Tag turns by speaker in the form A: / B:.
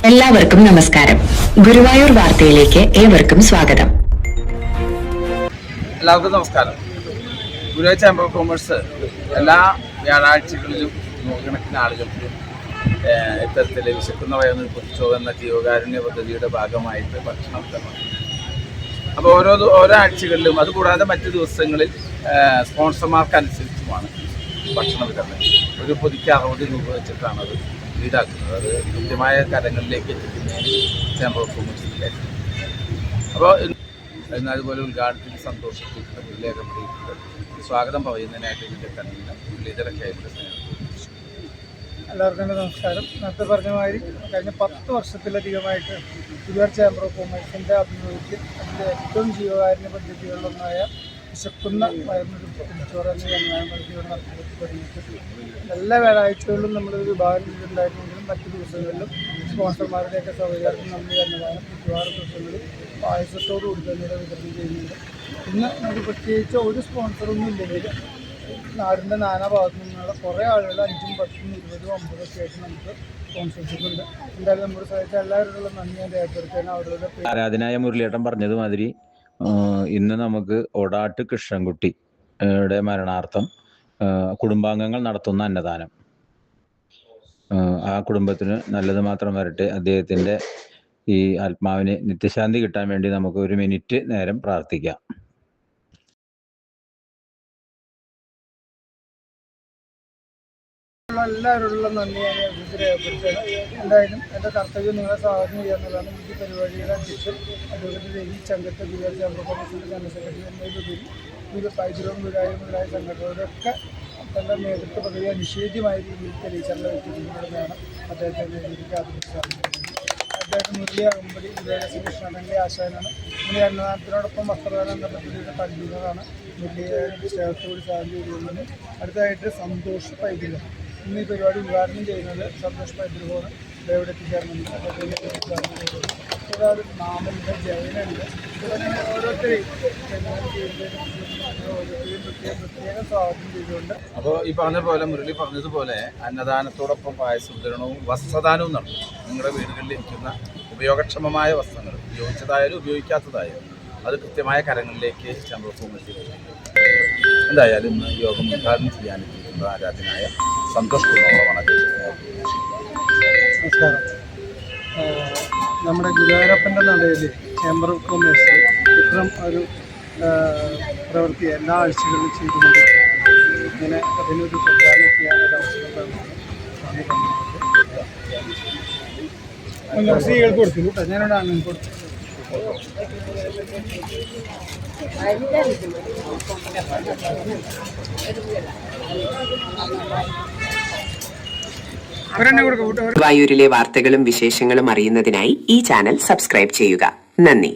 A: എല്ലാവർക്കും നമസ്കാരം. ഗുരുവായൂർ വാർത്തയിലേക്ക് ഏവർക്കും സ്വാഗതം.
B: എല്ലാവർക്കും നമസ്കാരം. ഗുരുവായൂർ ചേംബർ ഓഫ് കൊമേഴ്സ് എല്ലാ വ്യാഴാഴ്ചകളിലും നൂറുകണക്കിന് ആളുകൾക്ക് ഇത്തരത്തിൽ വിശക്കുന്ന വയറിന് കുറിച്ചോ എന്ന ജീവകാരുണ്യ പദ്ധതിയുടെ ഭാഗമായിട്ട് ഭക്ഷണം വിതരണം. അപ്പോൾ ഓരോ ആഴ്ചകളിലും അതുകൂടാതെ മറ്റു ദിവസങ്ങളിൽ സ്പോൺസർമാർക്കനുസരിച്ചുമാണ് ഭക്ഷണ വിതരണം. ഒരു പൊതിക്ക് 60 രൂപ വെച്ചിട്ടാണ് അത് ഈടാക്കുന്നത്. അത് കൃത്യമായ കരങ്ങളിലേക്ക് എത്തിക്കുന്നതിന് ചേംബർ ഓഫ് കൊമേഴ്സിൻ്റെ. അപ്പോൾ ഇന്ന് അതുപോലെ ഉദ്ഘാടനത്തിൽ സന്തോഷത്തിൻ്റെ മുരളീധരപ്പെട്ടിട്ടുണ്ട്. സ്വാഗതം പറയുന്നതിനായിട്ട് ഇതിൻ്റെ കൺവീനർ മുരളീധരക്കായിട്ട്
C: എല്ലാവർക്കും നമസ്കാരം. നേരത്തെ പറഞ്ഞ മാതിരി കഴിഞ്ഞ 10 വർഷത്തിലധികമായിട്ട് ഗുരുവായൂർ ചേംബർ ഓഫ് കൊമേഴ്സിൻ്റെ ആഭിമുഖ്യത്തിൽ അതിൻ്റെ ഏറ്റവും ജീവകാരുണ്യ പദ്ധതികളിലൊന്നായ വിശക്കുന്ന വയറിനൊരു കുടിച്ചോറ് എന്ന ജനകാരുണ്യ പദ്ധതിയോട് നടത്തി തുടങ്ങിയിട്ട് എല്ലാ വ്യാഴാഴ്ചകളിലും നമ്മളൊരു വിഭാഗം ഉണ്ടായിരുന്നെങ്കിലും മറ്റു ദിവസങ്ങളിലും സ്പോൺസർമാരുടെയൊക്കെ സൗകര്യത്തിന് നന്ദി എന്നതാണ് മിക്കവാറും ദിവസങ്ങളിൽ പായസത്തോട് കൂടി തന്നെ വിതരണം ചെയ്യുന്നുണ്ട്. ഇന്ന് നമുക്ക് പ്രത്യേകിച്ച് ഒരു സ്പോൺസറൊന്നും ഇല്ലെങ്കിൽ നാടിൻ്റെ നാനാഭാഗത്തു നിന്നുള്ള കുറേ ആളുകൾ 5, 10, 20, 50 ഒക്കെ ആയിട്ട് നമുക്ക് സ്പോൺസർഷിപ്പ് ഉണ്ട്. എന്തായാലും നമ്മുടെ സഹായിച്ച എല്ലാവരോടുള്ള നന്ദി ഞാൻ രേഖപ്പെടുത്താൻ അവരുടെ
D: ആരാധനായ മുരളിയേട്ടൻ പറഞ്ഞതുമാതിരി ഇന്ന് നമുക്ക് ഒടാട്ട് കൃഷ്ണൻകുട്ടിയുടെ മരണാർത്ഥം കുടുംബാംഗങ്ങൾ നടത്തുന്ന അന്നദാനം. ആ കുടുംബത്തിന് നല്ലത് മാത്രം വരട്ടെ. അദ്ദേഹത്തിൻ്റെ ഈ ആത്മാവിന് നിത്യശാന്തി കിട്ടാൻ വേണ്ടി നമുക്ക് 1 മിനിറ്റ് നേരം പ്രാർത്ഥിക്കാം.
C: എല്ലാവരോടുള്ള നന്ദി ഞാൻ രേഖപ്പെടുത്തുകയാണ്. എന്തായാലും എൻ്റെ കർത്തവ്യം നിങ്ങളെ സ്വാഗതം ചെയ്യുക എന്നുള്ളതാണ്. ഈ പരിപാടിയുടെ അധ്യക്ഷൻ അതുപോലെ ഈ ചങ്കത്തെ ഗുരുവായൂർ ചേംബർ ഓഫ് കൊമേഴ്സിൻ്റെ ജനറൽ സെക്രട്ടറി എന്നതിലുപരി ഇത് പൈതൃകം ഗുരുവായൂർ സംഘടനകളൊക്കെ തൻ്റെ നേതൃത്വ പദവി നിഷേധ്യമായ രീതിയിൽ തെളിയിച്ചുള്ള വ്യക്തിത്വമാണ് അദ്ദേഹത്തിൻ്റെ രീതിക്ക് ആദരിച്ചാറുള്ളത്. അദ്ദേഹം മുരളി അകമ്പടി ഗുരുവായൂർ കൃഷ്ണൻ്റെ ആശാനാണ്. മുരളി അന്നദാനത്തിനോടൊപ്പം വസ്ത്രദാനം എന്ന പദ്ധതിയുടെ കൺവീനറാണ്. മുരളിയെ സ്നേഹത്തോട് സാധ്യത ചെയ്യുന്നതിന് അടുത്തതായിട്ട് സന്തോഷ് പൈതൃകം. ഇന്ന് ഈ പരിപാടി ഉദ്ഘാടനം ചെയ്യുന്നത് സന്തോഷ് പൈതൃകമാണ്. ഇവിടെ എത്തിച്ചേർന്നുണ്ട്. കൂടാതെ നാമലുണ്ട്, ജയനുണ്ട്. തുടങ്ങിയ ഓരോരുത്തരെയും പ്രത്യേകം സ്വാഗതം ചെയ്തുകൊണ്ട്
B: അപ്പോൾ ഈ പറഞ്ഞ പോലെ മുരളി പറഞ്ഞതുപോലെ അന്നദാനത്തോടൊപ്പം പായസ വിതരണവും വസ്ത്രദാനവും നടത്തും. നിങ്ങളുടെ വീടുകളിൽ ഇരിക്കുന്ന ഉപയോഗക്ഷമമായ വസ്ത്രങ്ങൾ ഉപയോഗിച്ചതായാലും ഉപയോഗിക്കാത്തതായാലും അത് കൃത്യമായ കരങ്ങളിലേക്ക് ചേംബർ ഓഫ് കൊമേഴ്സിൽ എന്തായാലും ഇന്ന് യോഗം ഉദ്ഘാടനം ചെയ്യാനെത്തിയിട്ടുള്ള ആരാധനായ സന്തോഷ് കുമാറാണ്.
C: നമസ്കാരം. നമ്മുടെ ഗുരുവായൂരപ്പൻ്റെ നടയിൽ ചേംബർ ഓഫ് കൊമേഴ്സ് ഇത്തരം ഒരു പ്രവൃത്തി എല്ലാ ആഴ്ചകളിലും ചെയ്തുകൊണ്ടിരിക്കുന്നത്. ഇങ്ങനെ അതിനൊരു പ്രചാരണം ചെയ്യാനൊരു അവസരമാണ് സ്ത്രീകൾക്ക് കൊടുത്തില്ല കേട്ടോ. ഞാനിവിടെ അങ്ങനെ കൊടുത്തു.
A: ഗുരുവായൂരിലെ വാർത്തകളും വിശേഷങ്ങളും അറിയുന്നതിനായി ഈ ചാനൽ സബ്സ്ക്രൈബ് ചെയ്യുക. നന്ദി.